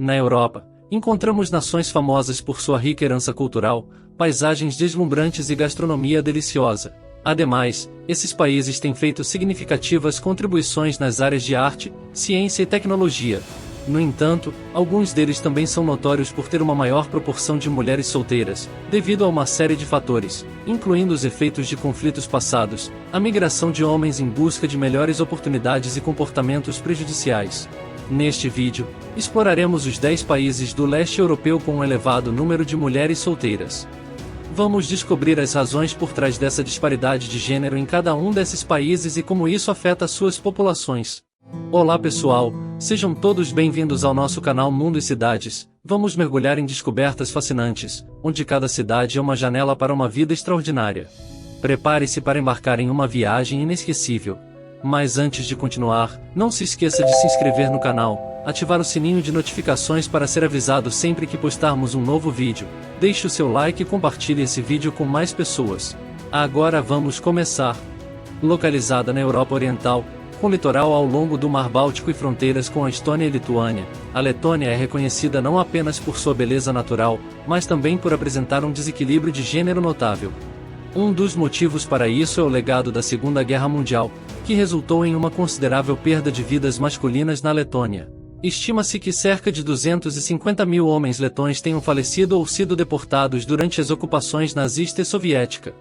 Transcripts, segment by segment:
Na Europa, encontramos nações famosas por sua rica herança cultural, paisagens deslumbrantes e gastronomia deliciosa. Ademais, esses países têm feito significativas contribuições nas áreas de arte, ciência e tecnologia. No entanto, alguns deles também são notórios por ter uma maior proporção de mulheres solteiras, devido a uma série de fatores, incluindo os efeitos de conflitos passados, a migração de homens em busca de melhores oportunidades e comportamentos prejudiciais. Neste vídeo, exploraremos os 10 países do leste europeu com um elevado número de mulheres solteiras. Vamos descobrir as razões por trás dessa disparidade de gênero em cada um desses países e como isso afeta suas populações. Olá pessoal, sejam todos bem-vindos ao nosso canal Mundo e Cidades. Vamos mergulhar em descobertas fascinantes, onde cada cidade é uma janela para uma vida extraordinária. Prepare-se para embarcar em uma viagem inesquecível. Mas antes de continuar, não se esqueça de se inscrever no canal, ativar o sininho de notificações para ser avisado sempre que postarmos um novo vídeo. Deixe o seu like e compartilhe esse vídeo com mais pessoas. Agora vamos começar. Localizada na Europa Oriental, com litoral ao longo do Mar Báltico e fronteiras com a Estônia e Lituânia, a Letônia é reconhecida não apenas por sua beleza natural, mas também por apresentar um desequilíbrio de gênero notável. Um dos motivos para isso é o legado da Segunda Guerra Mundial, que resultou em uma considerável perda de vidas masculinas na Letônia. Estima-se que cerca de 250 mil homens letões tenham falecido ou sido deportados durante as ocupações nazista e soviética.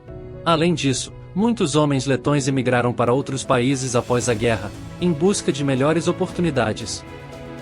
Além disso, muitos homens letões emigraram para outros países após a guerra, em busca de melhores oportunidades.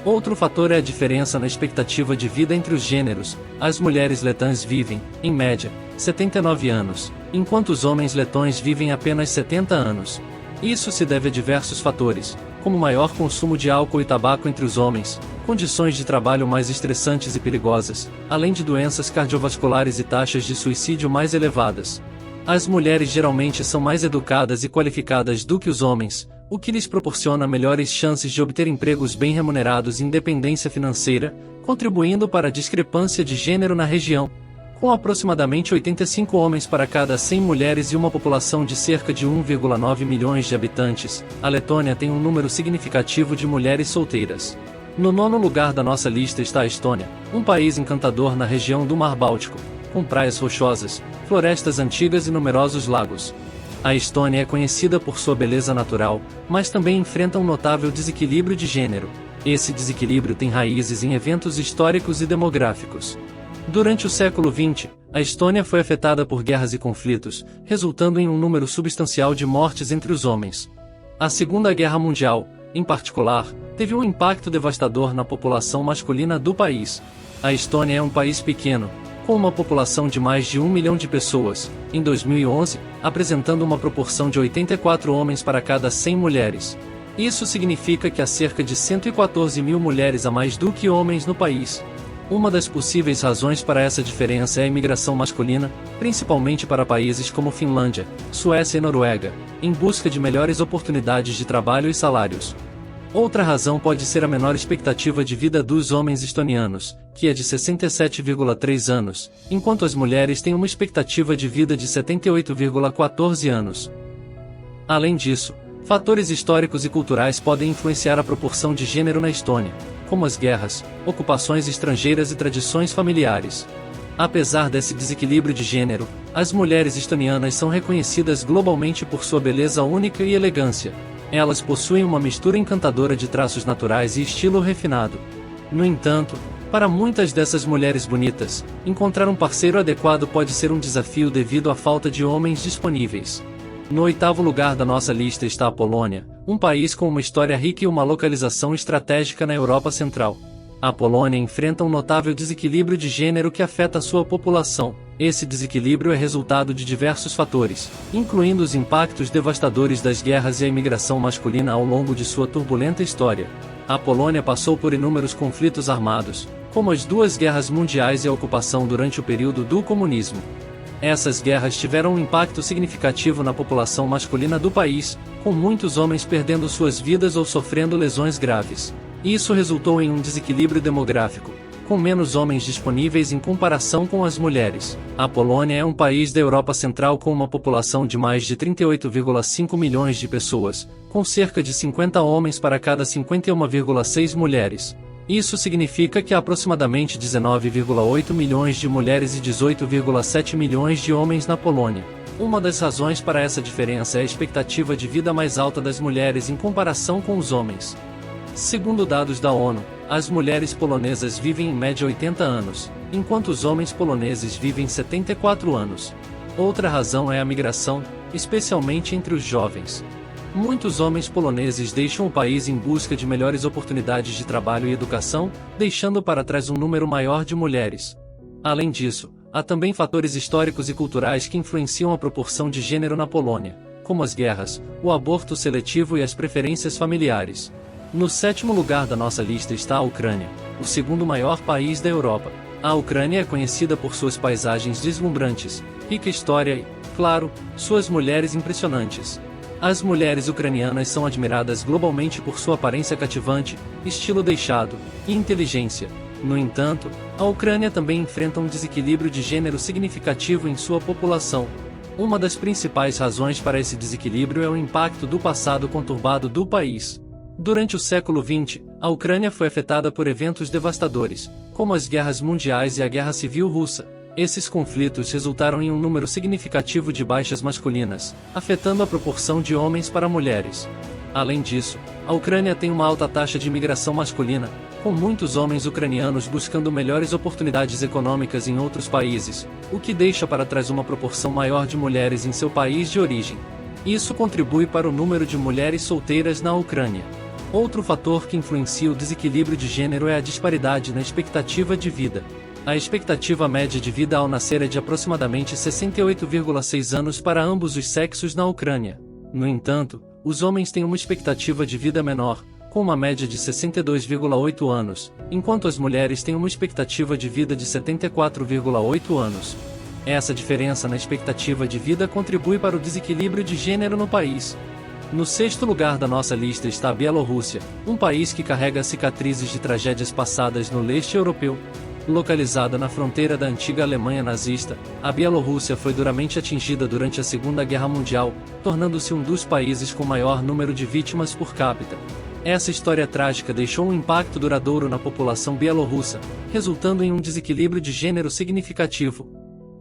Outro fator é a diferença na expectativa de vida entre os gêneros. As mulheres letãs vivem, em média, 79 anos, enquanto os homens letões vivem apenas 70 anos. Isso se deve a diversos fatores, como maior consumo de álcool e tabaco entre os homens, condições de trabalho mais estressantes e perigosas, além de doenças cardiovasculares e taxas de suicídio mais elevadas. As mulheres geralmente são mais educadas e qualificadas do que os homens, o que lhes proporciona melhores chances de obter empregos bem remunerados e independência financeira, contribuindo para a discrepância de gênero na região. Com aproximadamente 85 homens para cada 100 mulheres e uma população de cerca de 1,9 milhões de habitantes, a Letônia tem um número significativo de mulheres solteiras. No nono lugar da nossa lista está a Estônia, um país encantador na região do Mar Báltico, com praias rochosas, florestas antigas e numerosos lagos. A Estônia é conhecida por sua beleza natural, mas também enfrenta um notável desequilíbrio de gênero. Esse desequilíbrio tem raízes em eventos históricos e demográficos. Durante o século XX, a Estônia foi afetada por guerras e conflitos, resultando em um número substancial de mortes entre os homens. A Segunda Guerra Mundial, em particular, teve um impacto devastador na população masculina do país. A Estônia é um país pequeno, com uma população de mais de 1 milhão de pessoas, em 2011, apresentando uma proporção de 84 homens para cada 100 mulheres. Isso significa que há cerca de 114 mil mulheres a mais do que homens no país. Uma das possíveis razões para essa diferença é a imigração masculina, principalmente para países como Finlândia, Suécia e Noruega, em busca de melhores oportunidades de trabalho e salários. Outra razão pode ser a menor expectativa de vida dos homens estonianos, que é de 67,3 anos, enquanto as mulheres têm uma expectativa de vida de 78,14 anos. Além disso, fatores históricos e culturais podem influenciar a proporção de gênero na Estônia, como as guerras, ocupações estrangeiras e tradições familiares. Apesar desse desequilíbrio de gênero, as mulheres estonianas são reconhecidas globalmente por sua beleza única e elegância. Elas possuem uma mistura encantadora de traços naturais e estilo refinado. No entanto, para muitas dessas mulheres bonitas, encontrar um parceiro adequado pode ser um desafio devido à falta de homens disponíveis. No oitavo lugar da nossa lista está a Polônia, um país com uma história rica e uma localização estratégica na Europa Central. A Polônia enfrenta um notável desequilíbrio de gênero que afeta a sua população. Esse desequilíbrio é resultado de diversos fatores, incluindo os impactos devastadores das guerras e a imigração masculina ao longo de sua turbulenta história. A Polônia passou por inúmeros conflitos armados, como as duas guerras mundiais e a ocupação durante o período do comunismo. Essas guerras tiveram um impacto significativo na população masculina do país, com muitos homens perdendo suas vidas ou sofrendo lesões graves. Isso resultou em um desequilíbrio demográfico, com menos homens disponíveis em comparação com as mulheres. A Polônia é um país da Europa Central com uma população de mais de 38,5 milhões de pessoas, com cerca de 50 homens para cada 51,6 mulheres. Isso significa que há aproximadamente 19,8 milhões de mulheres e 18,7 milhões de homens na Polônia. Uma das razões para essa diferença é a expectativa de vida mais alta das mulheres em comparação com os homens. Segundo dados da ONU, as mulheres polonesas vivem em média 80 anos, enquanto os homens poloneses vivem 74 anos. Outra razão é a migração, especialmente entre os jovens. Muitos homens poloneses deixam o país em busca de melhores oportunidades de trabalho e educação, deixando para trás um número maior de mulheres. Além disso, há também fatores históricos e culturais que influenciam a proporção de gênero na Polônia, como as guerras, o aborto seletivo e as preferências familiares. No sétimo lugar da nossa lista está a Ucrânia, o segundo maior país da Europa. A Ucrânia é conhecida por suas paisagens deslumbrantes, rica história e, claro, suas mulheres impressionantes. As mulheres ucranianas são admiradas globalmente por sua aparência cativante, estilo deixado e inteligência. No entanto, a Ucrânia também enfrenta um desequilíbrio de gênero significativo em sua população. Uma das principais razões para esse desequilíbrio é o impacto do passado conturbado do país. Durante o século XX, a Ucrânia foi afetada por eventos devastadores, como as guerras mundiais e a Guerra Civil Russa. Esses conflitos resultaram em um número significativo de baixas masculinas, afetando a proporção de homens para mulheres. Além disso, a Ucrânia tem uma alta taxa de imigração masculina, com muitos homens ucranianos buscando melhores oportunidades econômicas em outros países, o que deixa para trás uma proporção maior de mulheres em seu país de origem. Isso contribui para o número de mulheres solteiras na Ucrânia. Outro fator que influencia o desequilíbrio de gênero é a disparidade na expectativa de vida. A expectativa média de vida ao nascer é de aproximadamente 68,6 anos para ambos os sexos na Ucrânia. No entanto, os homens têm uma expectativa de vida menor, com uma média de 62,8 anos, enquanto as mulheres têm uma expectativa de vida de 74,8 anos. Essa diferença na expectativa de vida contribui para o desequilíbrio de gênero no país. No sexto lugar da nossa lista está a Bielorrússia, um país que carrega cicatrizes de tragédias passadas no leste europeu. Localizada na fronteira da antiga Alemanha nazista, a Bielorrússia foi duramente atingida durante a Segunda Guerra Mundial, tornando-se um dos países com maior número de vítimas por capita. Essa história trágica deixou um impacto duradouro na população bielorrussa, resultando em um desequilíbrio de gênero significativo.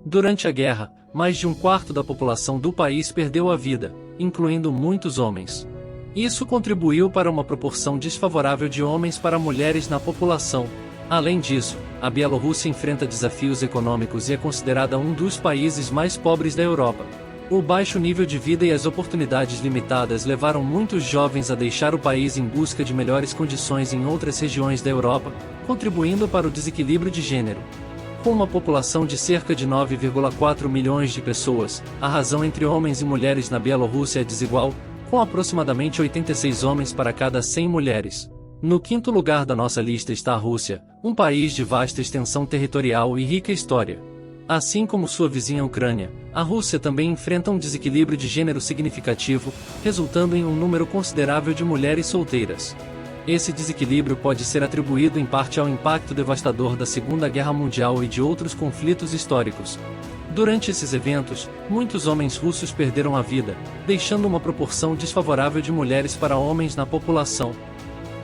Durante a guerra, mais de um quarto da população do país perdeu a vida, incluindo muitos homens. Isso contribuiu para uma proporção desfavorável de homens para mulheres na população. Além disso, a Bielorrússia enfrenta desafios econômicos e é considerada um dos países mais pobres da Europa. O baixo nível de vida e as oportunidades limitadas levaram muitos jovens a deixar o país em busca de melhores condições em outras regiões da Europa, contribuindo para o desequilíbrio de gênero. Com uma população de cerca de 9,4 milhões de pessoas, a razão entre homens e mulheres na Bielorrússia é desigual, com aproximadamente 86 homens para cada 100 mulheres. No quinto lugar da nossa lista está a Rússia, um país de vasta extensão territorial e rica história. Assim como sua vizinha Ucrânia, a Rússia também enfrenta um desequilíbrio de gênero significativo, resultando em um número considerável de mulheres solteiras. Esse desequilíbrio pode ser atribuído em parte ao impacto devastador da Segunda Guerra Mundial e de outros conflitos históricos. Durante esses eventos, muitos homens russos perderam a vida, deixando uma proporção desfavorável de mulheres para homens na população.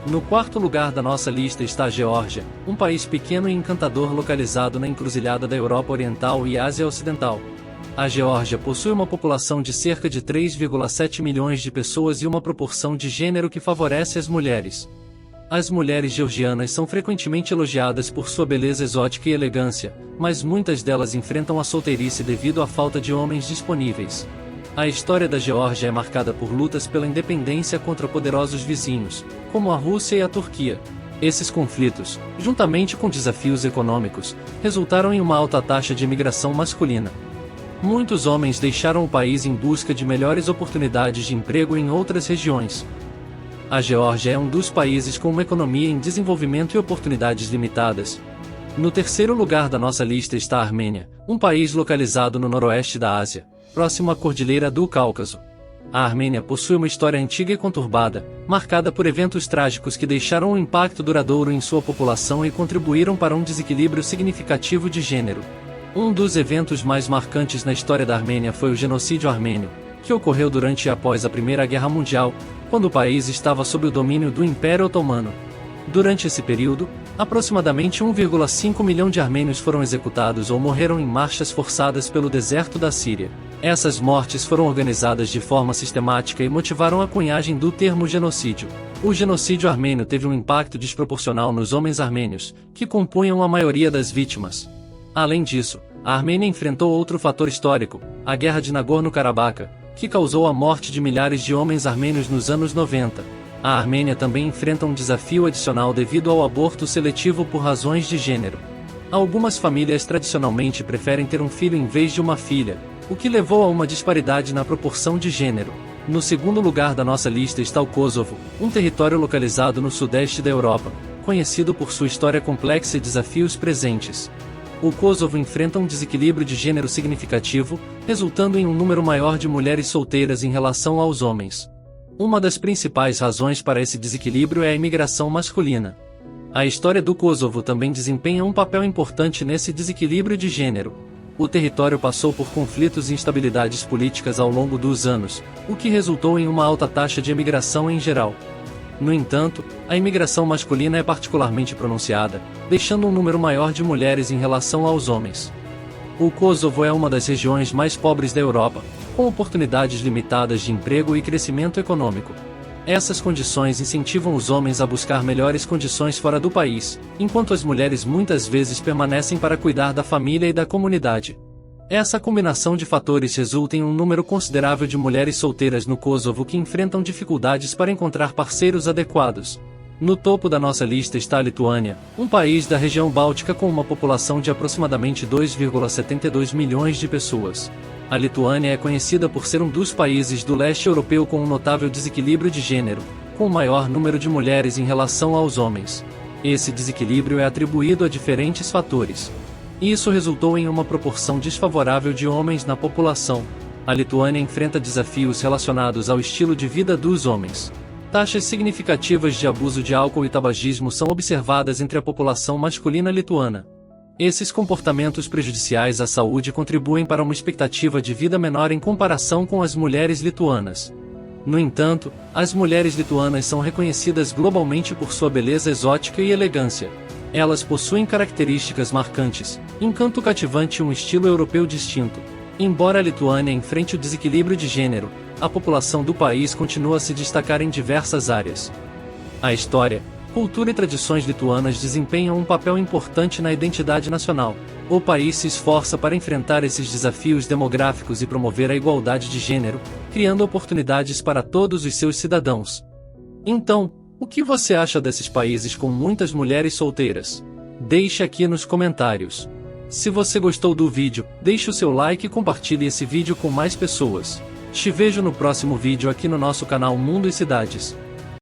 No quarto lugar da nossa lista está a Geórgia, um país pequeno e encantador localizado na encruzilhada da Europa Oriental e Ásia Ocidental. A Geórgia possui uma população de cerca de 3,7 milhões de pessoas e uma proporção de gênero que favorece as mulheres. As mulheres georgianas são frequentemente elogiadas por sua beleza exótica e elegância, mas muitas delas enfrentam a solteirice devido à falta de homens disponíveis. A história da Geórgia é marcada por lutas pela independência contra poderosos vizinhos, como a Rússia e a Turquia. Esses conflitos, juntamente com desafios econômicos, resultaram em uma alta taxa de imigração masculina. Muitos homens deixaram o país em busca de melhores oportunidades de emprego em outras regiões. A Geórgia é um dos países com uma economia em desenvolvimento e oportunidades limitadas. No terceiro lugar da nossa lista está a Armênia, um país localizado no noroeste da Ásia, próximo à Cordilheira do Cáucaso. A Armênia possui uma história antiga e conturbada, marcada por eventos trágicos que deixaram um impacto duradouro em sua população e contribuíram para um desequilíbrio significativo de gênero. Um dos eventos mais marcantes na história da Armênia foi o genocídio armênio, que ocorreu durante e após a Primeira Guerra Mundial, quando o país estava sob o domínio do Império Otomano. Durante esse período, aproximadamente 1,5 milhão de armênios foram executados ou morreram em marchas forçadas pelo deserto da Síria. Essas mortes foram organizadas de forma sistemática e motivaram a cunhagem do termo genocídio. O genocídio armênio teve um impacto desproporcional nos homens armênios, que compunham a maioria das vítimas. Além disso, a Armênia enfrentou outro fator histórico, a Guerra de Nagorno-Karabakh, que causou a morte de milhares de homens armênios nos anos 90. A Armênia também enfrenta um desafio adicional devido ao aborto seletivo por razões de gênero. Algumas famílias tradicionalmente preferem ter um filho em vez de uma filha, o que levou a uma disparidade na proporção de gênero. No segundo lugar da nossa lista está o Kosovo, um território localizado no sudeste da Europa, conhecido por sua história complexa e desafios presentes. O Kosovo enfrenta um desequilíbrio de gênero significativo, resultando em um número maior de mulheres solteiras em relação aos homens. Uma das principais razões para esse desequilíbrio é a imigração masculina. A história do Kosovo também desempenha um papel importante nesse desequilíbrio de gênero. O território passou por conflitos e instabilidades políticas ao longo dos anos, o que resultou em uma alta taxa de imigração em geral. No entanto, a imigração masculina é particularmente pronunciada, deixando um número maior de mulheres em relação aos homens. O Kosovo é uma das regiões mais pobres da Europa, com oportunidades limitadas de emprego e crescimento econômico. Essas condições incentivam os homens a buscar melhores condições fora do país, enquanto as mulheres muitas vezes permanecem para cuidar da família e da comunidade. Essa combinação de fatores resulta em um número considerável de mulheres solteiras no Kosovo que enfrentam dificuldades para encontrar parceiros adequados. No topo da nossa lista está a Lituânia, um país da região báltica com uma população de aproximadamente 2,72 milhões de pessoas. A Lituânia é conhecida por ser um dos países do leste europeu com um notável desequilíbrio de gênero, com o maior número de mulheres em relação aos homens. Esse desequilíbrio é atribuído a diferentes fatores. Isso resultou em uma proporção desfavorável de homens na população. A Lituânia enfrenta desafios relacionados ao estilo de vida dos homens. Taxas significativas de abuso de álcool e tabagismo são observadas entre a população masculina lituana. Esses comportamentos prejudiciais à saúde contribuem para uma expectativa de vida menor em comparação com as mulheres lituanas. No entanto, as mulheres lituanas são reconhecidas globalmente por sua beleza exótica e elegância. Elas possuem características marcantes, encanto cativante e um estilo europeu distinto. Embora a Lituânia enfrente o desequilíbrio de gênero, a população do país continua a se destacar em diversas áreas. A história, cultura e tradições lituanas desempenham um papel importante na identidade nacional. O país se esforça para enfrentar esses desafios demográficos e promover a igualdade de gênero, criando oportunidades para todos os seus cidadãos. Então, o que você acha desses países com muitas mulheres solteiras? Deixe aqui nos comentários. Se você gostou do vídeo, deixe o seu like e compartilhe esse vídeo com mais pessoas. Te vejo no próximo vídeo aqui no nosso canal Mundo e Cidades.